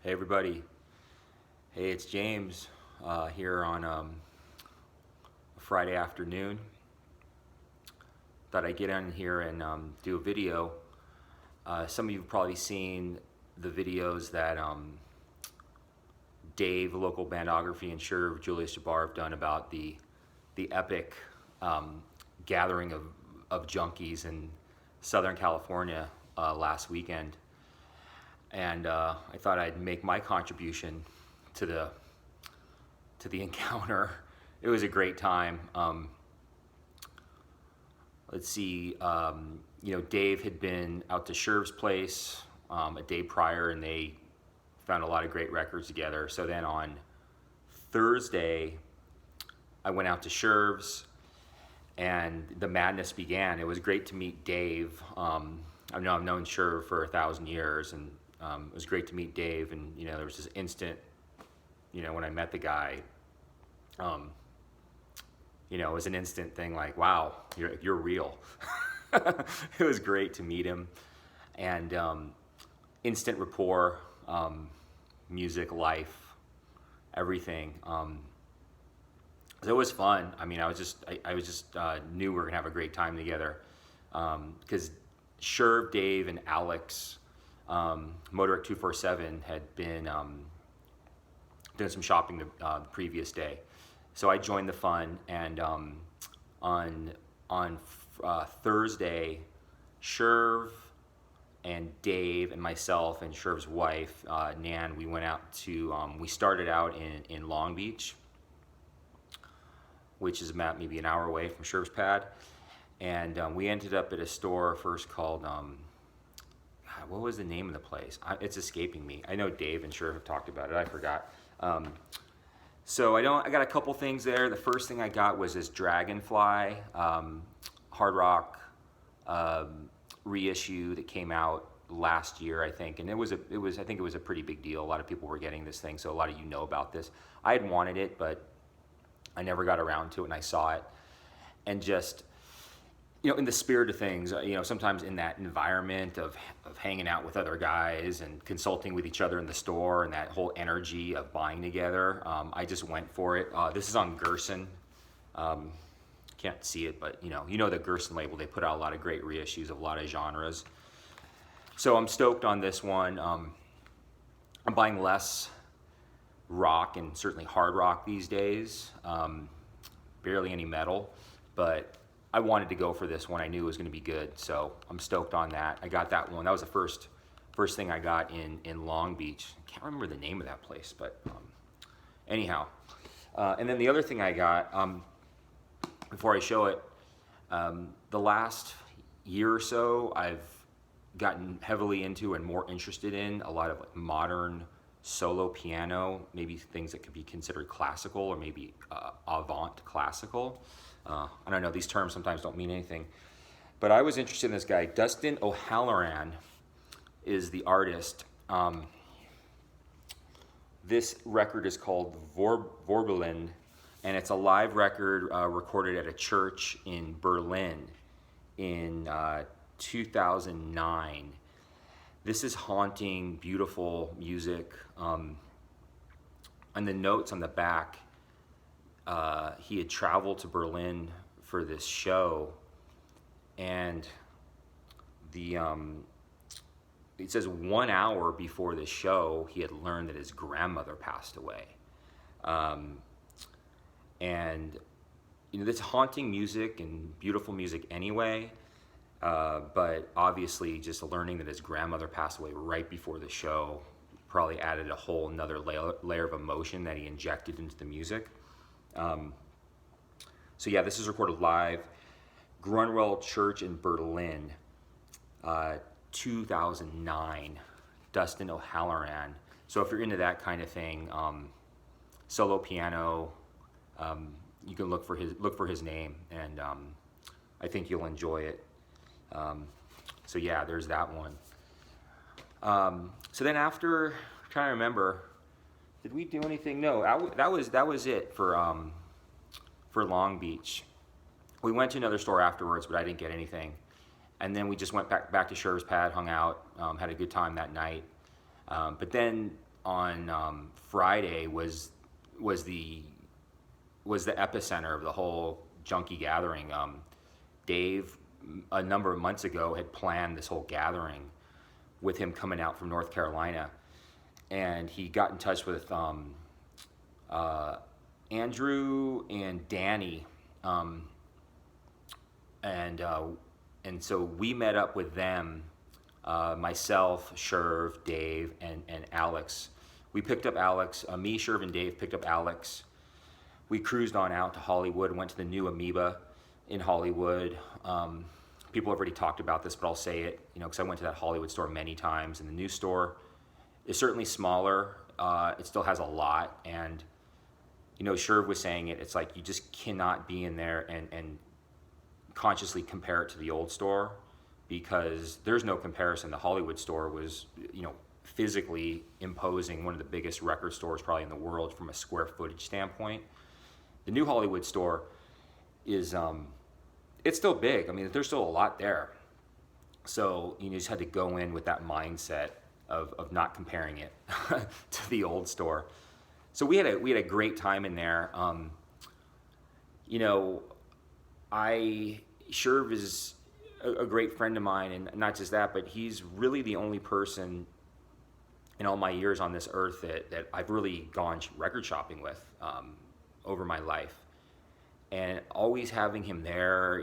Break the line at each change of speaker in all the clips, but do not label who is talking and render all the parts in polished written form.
Hey everybody, hey, it's James here on a Friday afternoon. Thought I'd get on here and do a video. Some of you have probably seen the videos that Dave, local bandography, and Julius Jabbar have done about the epic gathering of junkies in Southern California last weekend. And I thought I'd make my contribution to the encounter. It was a great time. Let's see, Dave had been out to Sherv's place a day prior, and they found a lot of great records together. So then on Thursday, I went out to Sherv's, and the madness began. It was great to meet Dave. I've known Sherv for 1,000 years, and it was great to meet Dave. And there was this instant, when I met the guy, it was an instant thing like, wow, you're real. It was great to meet him, and instant rapport, music, life, everything. So it was fun. I mean, I was just knew we were gonna have a great time together, because Sherv, Dave, and Alex, Motorec 247 had been doing some shopping the previous day, so I joined the fun. And on Thursday, Sherv and Dave and myself and Sherv's wife, Nan, we went out to we started out in Long Beach, which is about maybe an hour away from Sherv's pad, and we ended up at a store first called what was the name of the place? It's escaping me. I know Dave and Sherv have talked about it. I forgot. So I got a couple things there. The first thing I got was this Dragonfly hard rock reissue that came out last year, I think, and I think it was a pretty big deal. A lot of people were getting this thing, so a lot of you know about this. I had wanted it, but I never got around to it, and I saw it, and just in the spirit of things, sometimes in that environment of hanging out with other guys and consulting with each other in the store, and that whole energy of buying together, I just went for it. This is on Gerson. Can't see it, but the Gerson label. They put out a lot of great reissues of a lot of genres. So I'm stoked on this one. I'm buying less rock and certainly hard rock these days. Barely any metal, but I wanted to go for this one. I knew it was going to be good, so I'm stoked on that. I got that one. That was the first thing I got in Long Beach. I can't remember the name of that place, but anyhow. And then the other thing I got, before I show it, the last year or so, I've gotten heavily into and more interested in a lot of modern solo piano, maybe things that could be considered classical, or maybe avant classical. I don't know, these terms sometimes don't mean anything. But I was interested in this guy. Dustin O'Halloran is the artist. This record is called Vorbelen, and it's a live record recorded at a church in Berlin in 2009. This is haunting, beautiful music. On the notes on the back, he had traveled to Berlin for this show, and it says 1 hour before the show, he had learned that his grandmother passed away. And this haunting music and beautiful music anyway, but obviously just learning that his grandmother passed away right before the show probably added a whole another layer of emotion that he injected into the music. So yeah, this is recorded live, Grunwald Church in Berlin, 2009, Dustin O'Halloran. So if you're into that kind of thing, solo piano, you can look for his name, and I think you'll enjoy it. So yeah, there's that one. So then after, I'm trying to remember, did we do anything? No, that was it for Long Beach. We went to another store afterwards, but I didn't get anything. And then we just went back to Sherv's pad, hung out, had a good time that night. But then on Friday was the epicenter of the whole junkie gathering. Dave, a number of months ago, had planned this whole gathering with him coming out from North Carolina, and he got in touch with Andrew and Danny, and so we met up with them, myself, Sherv, Dave, and Alex. We picked up Alex, me, Sherv, and Dave picked up Alex. We cruised on out to Hollywood, went to the new Amoeba in Hollywood. People have already talked about this, but I'll say it, because I went to that Hollywood store many times, and the new store is certainly smaller. It still has a lot, and Sherv was saying it's like you just cannot be in there and consciously compare it to the old store, because there's no comparison. The Hollywood store was, physically imposing, one of the biggest record stores probably in the world from a square footage standpoint. The new Hollywood store is, it's still big. I mean, there's still a lot there. So you just had to go in with that mindset of not comparing it to the old store. So we had a great time in there. Sherv is a great friend of mine, and not just that, but he's really the only person in all my years on this earth that I've really gone record shopping with over my life. And always having him there,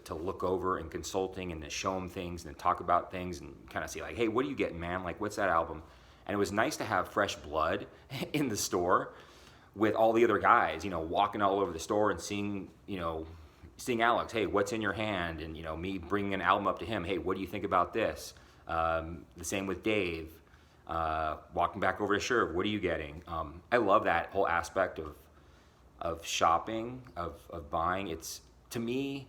to look over and consulting and to show him things and talk about things and kind of say like, hey, what are you getting, man? Like, what's that album? And it was nice to have fresh blood in the store with all the other guys, walking all over the store and seeing Alex, hey, what's in your hand? And, me bringing an album up to him, hey, what do you think about this? The same with Dave, walking back over to Sherv, what are you getting? I love that whole aspect of shopping, of buying. It's, to me,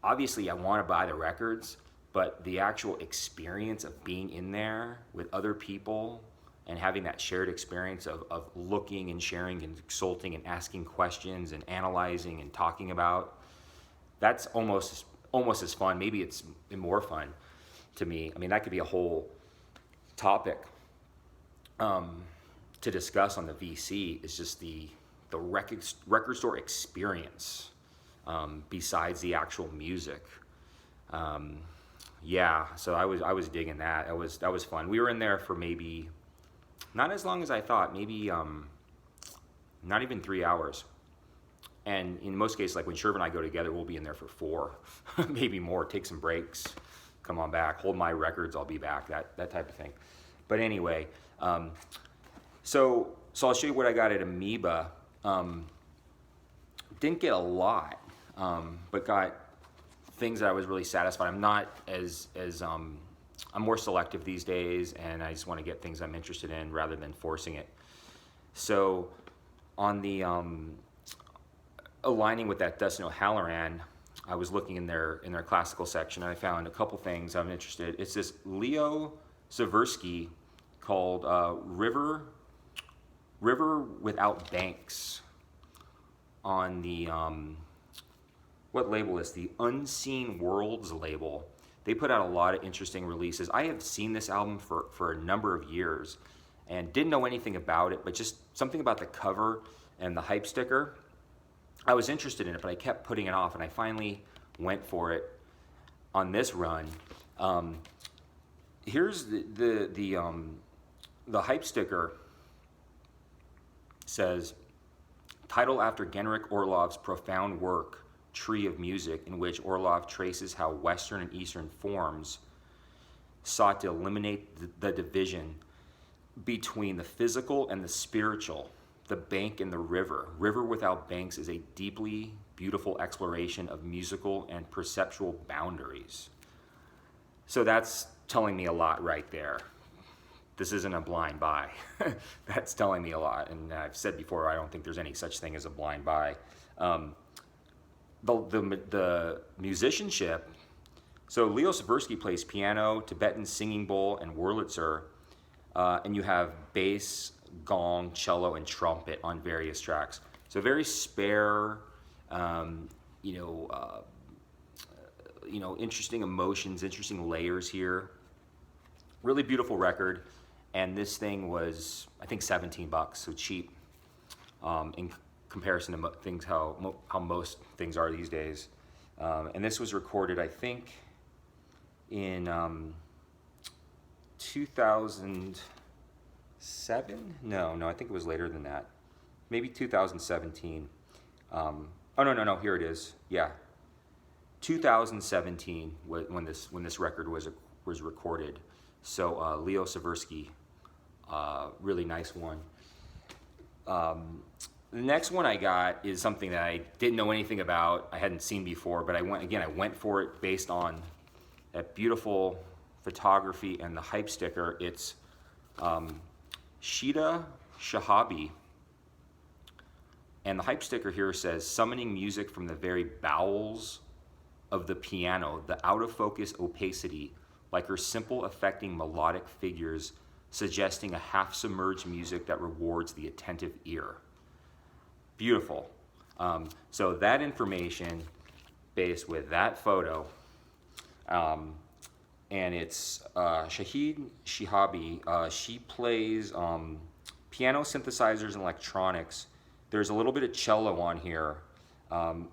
obviously I want to buy the records, but the actual experience of being in there with other people and having that shared experience of looking and sharing and consulting and asking questions and analyzing and talking about, that's almost as fun. Maybe it's more fun to me. I mean, that could be a whole topic to discuss on the VC, is just the record store experience, besides the actual music. So I was digging that. That was fun. We were in there for maybe not as long as I thought, maybe not even 3 hours. And in most cases, like when Sherv and I go together, we'll be in there for 4, maybe more. Take some breaks, come on back, hold my records, I'll be back. That type of thing. But anyway, so I'll show you what I got at Amoeba. Didn't get a lot, but got things that I was really satisfied. I'm not as I'm more selective these days, and I just want to get things I'm interested in rather than forcing it. So on the aligning with that Dustin O'Halloran, I was looking in their classical section, and I found a couple things I'm interested. It's this Leo Zversky called River Without Banks on the what label is the Unseen Worlds label. They put out a lot of interesting releases. I have seen this album for a number of years and didn't know anything about it, but just something about the cover and the hype sticker, I was interested in it, but I kept putting it off, and I finally went for it on this run. Here's the hype sticker. Says, title after Genrikh Orlov's profound work, Tree of Music, in which Orlov traces how Western and Eastern forms sought to eliminate the division between the physical and the spiritual, the bank and the river. River Without Banks is a deeply beautiful exploration of musical and perceptual boundaries. So that's telling me a lot right there. This isn't a blind buy. That's telling me a lot. And I've said before, I don't think there's any such thing as a blind buy. The musicianship, so Leo Zversky plays piano, Tibetan singing bowl, and Wurlitzer. And you have bass, gong, cello, and trumpet on various tracks. So very spare, interesting emotions, interesting layers here. Really beautiful record. and this thing was, I think, 17 bucks, so cheap in comparison to things how most things are these days. And this was recorded, I think, in 2007. No, I think it was later than that. Maybe 2017. Oh no, here it is. Yeah, 2017 when this record was recorded. So Leo Seversky, really nice one. The next one I got is something that I didn't know anything about. I hadn't seen before, but I went for it based on that beautiful photography and the hype sticker. It's Shida Shahabi. And the hype sticker here says, summoning music from the very bowels of the piano, the out-of-focus opacity, like her simple affecting melodic figures, suggesting a half-submerged music that rewards the attentive ear. Beautiful. So that information based with that photo, and it's Shahid Shihabi. She plays piano, synthesizers, and electronics. There's a little bit of cello on here. And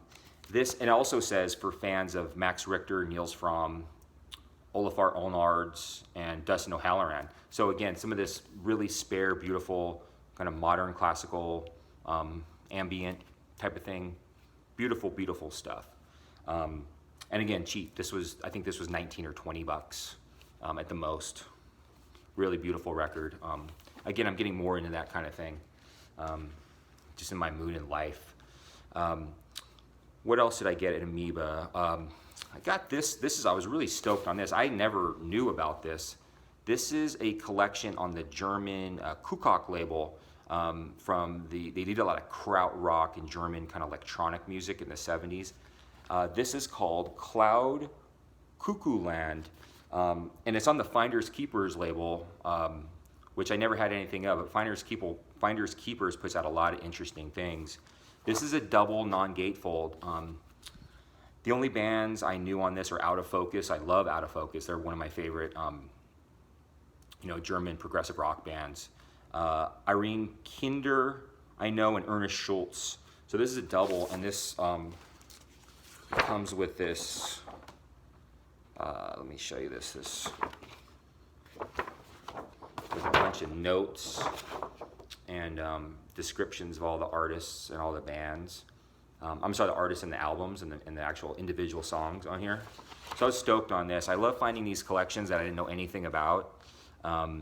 it also says for fans of Max Richter, Niels Fromm, Olafur Olnards, and Dustin O'Halloran. So again, some of this really spare, beautiful, kind of modern classical, ambient type of thing. Beautiful, beautiful stuff. And again, cheap. I think this was 19 or 20 bucks at the most. Really beautiful record. Again, I'm getting more into that kind of thing. Just in my mood in life. What else did I get at Amoeba? I got this. I was really stoked on this. I never knew about this. This is a collection on the German Kuckuck label. They did a lot of krautrock and German kind of electronic music in the 70s. This is called Cloud Cuckoo Land, and it's on the Finders Keepers label, which I never had anything of, but Finders Keepers puts out a lot of interesting things. This is a double non-gatefold. The only bands I knew on this are Out of Focus. I love Out of Focus. They're one of my favorite, German progressive rock bands. Irene Kinder, I know, and Ernest Schultz. So this is a double, and this comes with this. Let me show you this. With a bunch of notes and descriptions of all the artists and all the bands. The artists and the albums and the actual individual songs on here. So I was stoked on this. I love finding these collections that I didn't know anything about. So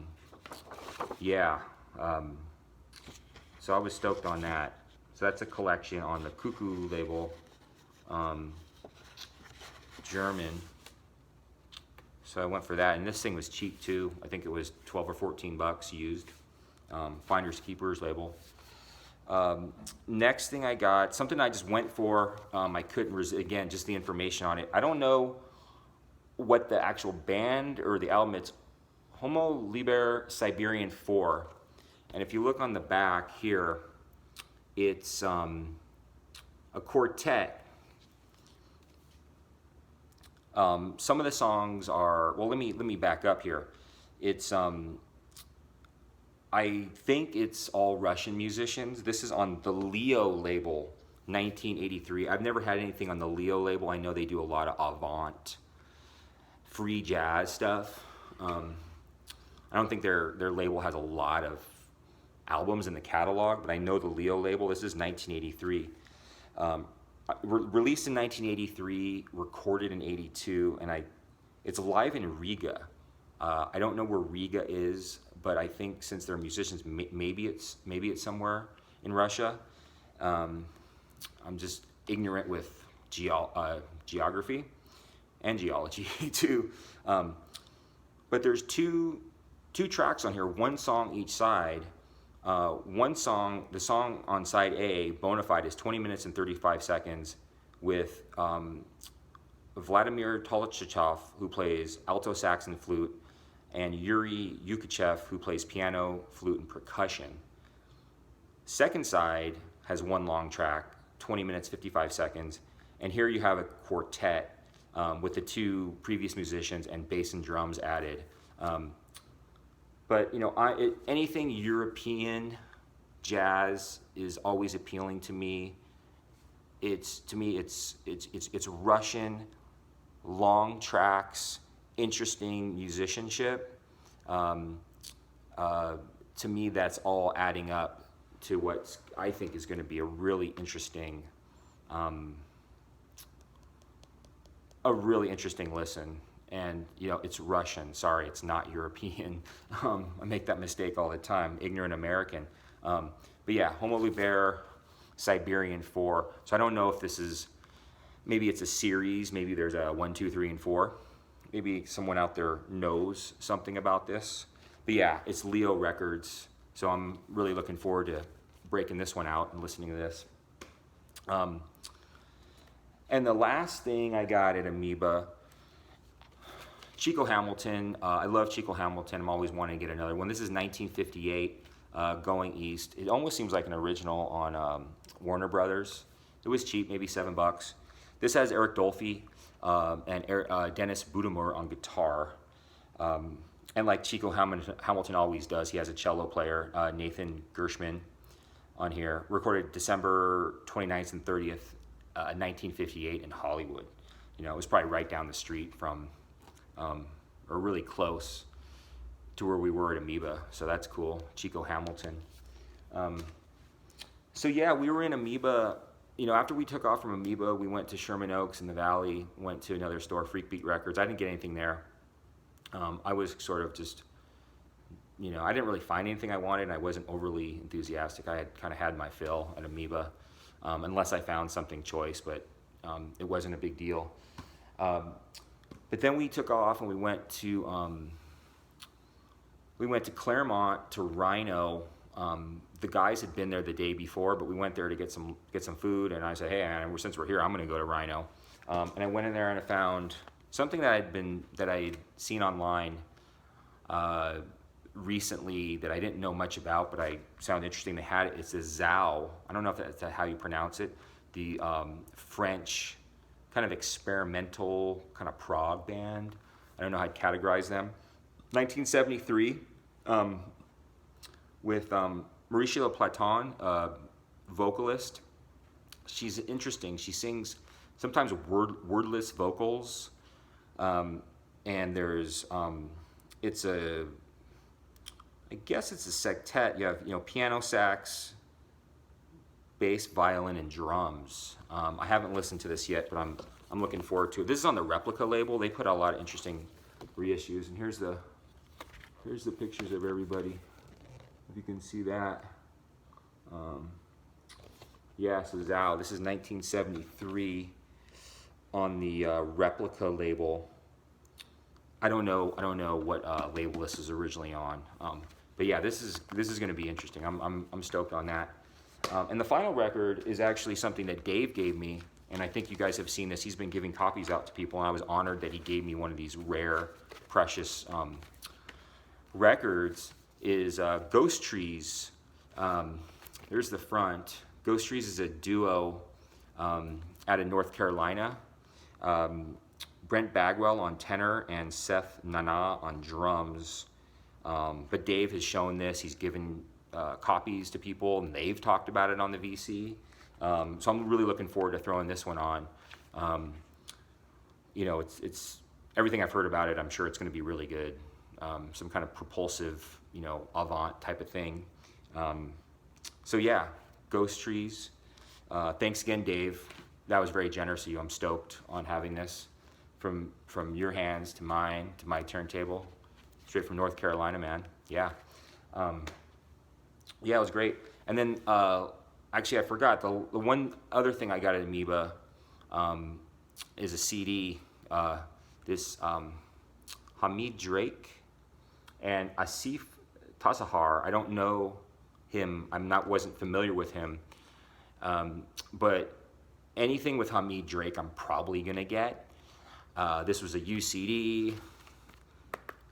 I was stoked on that. So that's a collection on the Cuckoo label, German. So I went for that, and this thing was cheap too. I think it was 12 or 14 bucks used. Finders Keepers label. Next thing I got, something I just went for. I couldn't resist, again, just the information on it. I don't know what the actual band or the album, it's Homo Liber Siberian 4. And if you look on the back here, it's a quartet. Some of the songs are, well, let me back up here. It's I think it's all Russian musicians. This is on the Leo label, 1983. I've never had anything on the Leo label. I know they do a lot of avant, free jazz stuff. I don't think their label has a lot of albums in the catalog, but I know the Leo label. This is 1983. Released in 1983, recorded in 82, and it's live in Riga. I don't know where Riga is, but I think since they're musicians, maybe it's somewhere in Russia. I'm just ignorant with geography and geology too. But there's two tracks on here, one song each side. The song on side A, Bonafide, is 20 minutes and 35 seconds with Vladimir Tolochachov, who plays alto sax and flute, and Yuri Yukachev, who plays piano, flute, and percussion. Second side has one long track, 20 minutes, 55 seconds, and here you have a quartet with the two previous musicians and bass and drums added. But anything European jazz is always appealing to me. It's Russian, long tracks, interesting musicianship. To me, that's all adding up to what I think is going to be a really interesting listen. And it's Russian. Sorry, it's not European. I make that mistake all the time. Ignorant American. But yeah, Homo Liber, Siberian 4. So I don't know if this is, maybe it's a series. Maybe there's a 1, 2, 3, and 4. Maybe someone out there knows something about this. But yeah, it's Leo Records. So I'm really looking forward to breaking this one out and listening to this. And the last thing I got at Amoeba, Chico Hamilton. I love Chico Hamilton. I'm always wanting to get another one. This is 1958, Going East. It almost seems like an original on Warner Brothers. It was cheap, maybe $7. This has Eric Dolphy and Dennis Budimir on guitar. And like Chico Hamilton always does, he has a cello player, Nathan Gershman, on here. Recorded December 29th and 30th, 1958 in Hollywood. It was probably right down the street from, or really close to where we were at Amoeba. So that's cool, Chico Hamilton. So yeah, we were in Amoeba. After we took off from Amoeba, we went to Sherman Oaks in the Valley, went to another store, Freak Beat Records. I didn't get anything there. I was sort of just, I didn't really find anything I wanted, and I wasn't overly enthusiastic. I had kind of had my fill at Amoeba, unless I found something choice, but it wasn't a big deal. But then we took off and we went to Claremont to Rhino. The guys had been there the day before, but we went there to get some food, and I said, hey, man, since we're here, I'm going to go to Rhino. And I went in there and I found something that I had seen online recently that I didn't know much about, but I found interesting. They had it. It's a Zao. I don't know if that's how you pronounce it. The French kind of experimental kind of prog band. I don't know how to categorize them. 1973 with Mauricio Platon, vocalist. She's interesting. She sings sometimes wordless vocals. And there's, I guess it's a sextet. You have, piano, sax, bass, violin, and drums. I haven't listened to this yet, but I'm looking forward to it. This is on the Replica label. They put out a lot of interesting reissues, and here's the pictures of everybody. If you can see that. Yeah, so Zao. This is 1973 on the Replica label. I don't know what label this is originally on. But yeah, this is going to be interesting. I'm stoked on that. And the final record is actually something that Dave gave me, and I think you guys have seen this. He's been giving copies out to people, and I was honored that he gave me one of these rare, precious records. Is Ghost Trees. There's the front. Ghost Trees is a duo out of North Carolina. Brent Bagwell on tenor and Seth Nana on drums. But Dave has shown this. He's given copies to people, and they've talked about it on the VC. So I'm really looking forward to throwing this one on. It's everything I've heard about it. I'm sure it's going to be really good. Some kind of propulsive, avant type of thing. So yeah, Ghost Trees. Thanks again, Dave. That was very generous of you. I'm stoked on having this from your hands to mine to my turntable, straight from North Carolina, man. Yeah. Yeah, it was great. And then actually, I forgot the one other thing I got at Amoeba is a CD. This Hamid Drake and Asif Tasahar. I don't know him. Wasn't familiar with him. But anything with Hamid Drake, I'm probably gonna get. This was a UCD,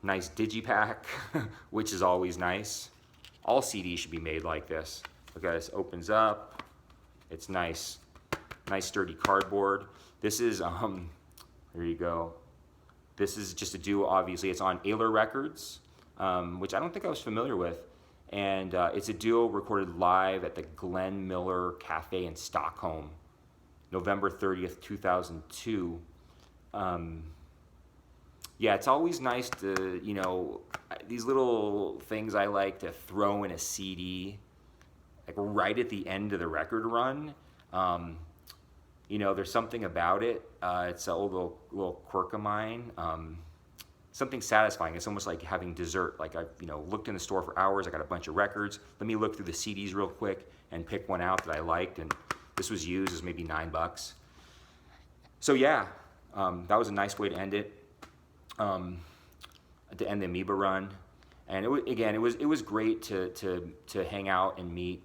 nice digipack, which is always nice. All CDs should be made like this. Look at this, opens up. It's nice sturdy cardboard. This is, there you go. This is just a duo, obviously. It's on Ayler Records. which I don't think I was familiar with. And it's a duo recorded live at the Glenn Miller Cafe in Stockholm, November 30th, 2002. Yeah, it's always nice to, these little things I like to throw in a CD, like right at the end of the record run. There's something about it. It's a little quirk of mine. Something satisfying. It's almost like having dessert. Like I've looked in the store for hours. I got a bunch of records. Let me look through the CDs real quick and pick one out that I liked. And this was used as maybe $9. So yeah, that was a nice way to end it. To end the Amoeba run, and it was great to hang out and meet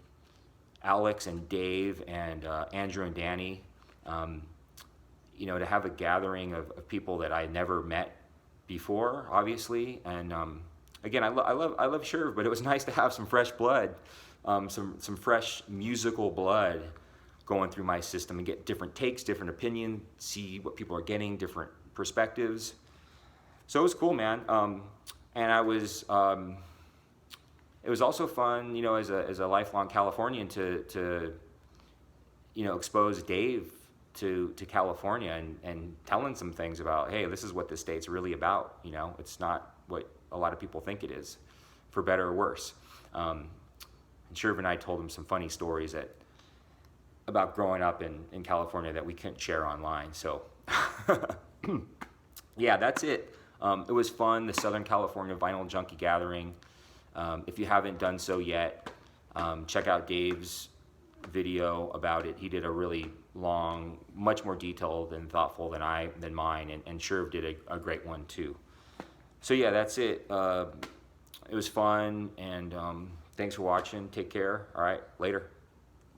Alex and Dave and Andrew and Danny. To have a gathering of people that I never met before, obviously, and again, I love Sherv, but it was nice to have some fresh blood, some fresh musical blood going through my system and get different takes, different opinions, see what people are getting, different perspectives. So it was cool, man. And I was, it was also fun, as a lifelong Californian to expose Dave to California and telling some things about, hey, this is what this state's really about. It's not what a lot of people think it is, for better or worse. And Sherv and I told him some funny stories about growing up in California that we couldn't share online. So yeah, that's it. It was fun, the Southern California Vinyl Junkie Gathering. If you haven't done so yet, check out Dave's video about it. He did a really long, much more detailed and thoughtful than mine, and Sherv did a great one too. So yeah, that's it. It was fun, and thanks for watching. Take care. All right, later.